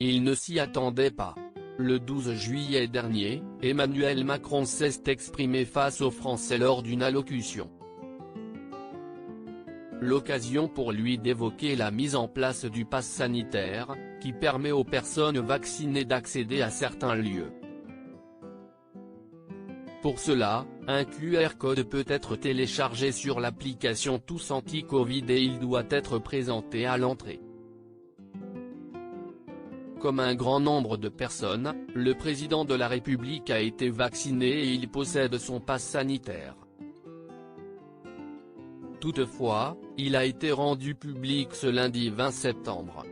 il ne s'y attendait pas. Le 12 juillet dernier, Emmanuel Macron s'est exprimé face aux Français lors d'une allocution. L'occasion pour lui d'évoquer la mise en place du pass sanitaire, qui permet aux personnes vaccinées d'accéder à certains lieux. Pour cela, un QR code peut être téléchargé sur l'application Tous Anti-Covid et il doit être présenté à l'entrée. Comme un grand nombre de personnes, le président de la République a été vacciné et il possède son pass sanitaire. Toutefois, il a été rendu public ce lundi 20 septembre.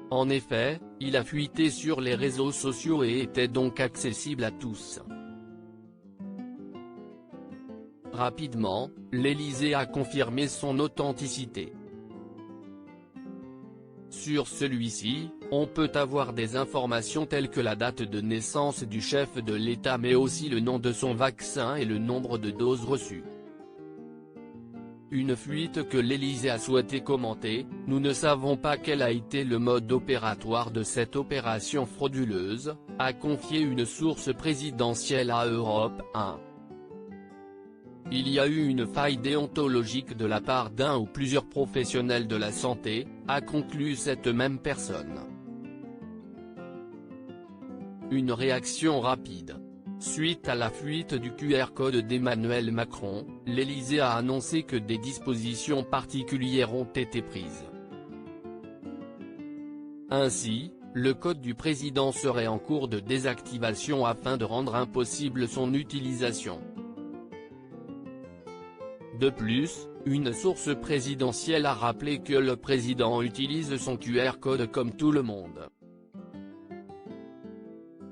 En effet, il a fuité sur les réseaux sociaux et était donc accessible à tous. Rapidement, l'Élysée a confirmé son authenticité. Sur celui-ci, on peut avoir des informations telles que la date de naissance du chef de l'État mais aussi le nom de son vaccin et le nombre de doses reçues. Une fuite que l'Élysée a souhaité commenter, nous ne savons pas quel a été le mode opératoire de cette opération frauduleuse, a confié une source présidentielle à Europe 1. Il y a eu une faille déontologique de la part d'un ou plusieurs professionnels de la santé, a conclu cette même personne. Une réaction rapide. Suite à la fuite du QR code d'Emmanuel Macron, l'Élysée a annoncé que des dispositions particulières ont été prises. Ainsi, le code du président serait en cours de désactivation afin de rendre impossible son utilisation. De plus, une source présidentielle a rappelé que le président utilise son QR code comme tout le monde.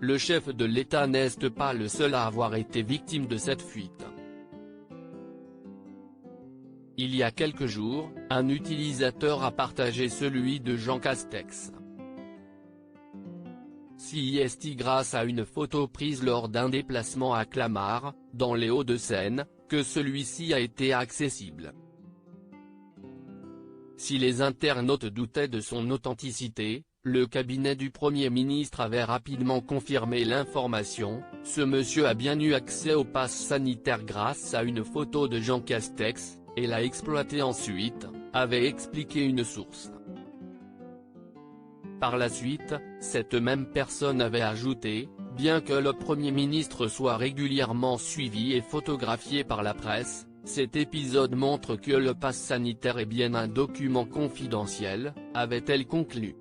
Le chef de l'État n'est pas le seul à avoir été victime de cette fuite. Il y a quelques jours, un utilisateur a partagé celui de Jean Castex. C'est grâce à une photo prise lors d'un déplacement à Clamart, dans les Hauts-de-Seine, que celui-ci a été accessible. Si les internautes doutaient de son authenticité, le cabinet du Premier ministre avait rapidement confirmé l'information. Ce monsieur a bien eu accès au pass sanitaire grâce à une photo de Jean Castex, et l'a exploité ensuite, avait expliqué une source. Par la suite, cette même personne avait ajouté, bien que le Premier ministre soit régulièrement suivi et photographié par la presse, cet épisode montre que le pass sanitaire est bien un document confidentiel, avait-elle conclu.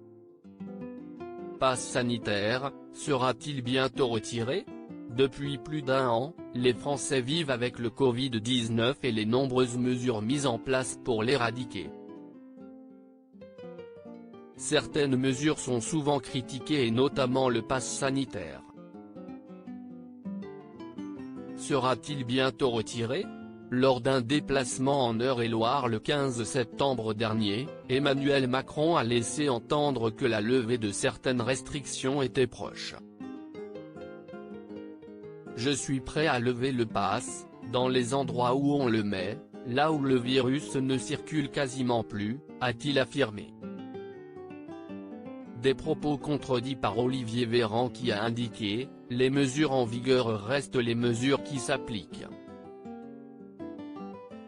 Pass sanitaire, sera-t-il bientôt retiré? Depuis plus d'un an, les Français vivent avec le Covid-19 et les nombreuses mesures mises en place pour l'éradiquer. Certaines mesures sont souvent critiquées et notamment le pass sanitaire. Sera-t-il bientôt retiré? Lors d'un déplacement en Eure-et-Loir le 15 septembre dernier, Emmanuel Macron a laissé entendre que la levée de certaines restrictions était proche. Je suis prêt à lever le pass, dans les endroits où on le met, là où le virus ne circule quasiment plus, a-t-il affirmé. Des propos contredits par Olivier Véran qui a indiqué, les mesures en vigueur restent les mesures qui s'appliquent.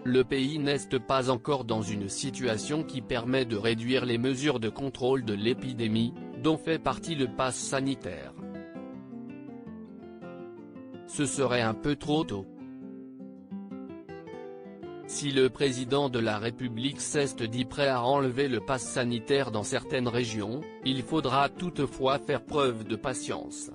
Le pays n'est pas encore dans une situation qui permet de réduire les mesures de contrôle de l'épidémie, dont fait partie le pass sanitaire. Ce serait un peu trop tôt. Si le président de la République s'est dit prêt à enlever le pass sanitaire dans certaines régions, il faudra toutefois faire preuve de patience.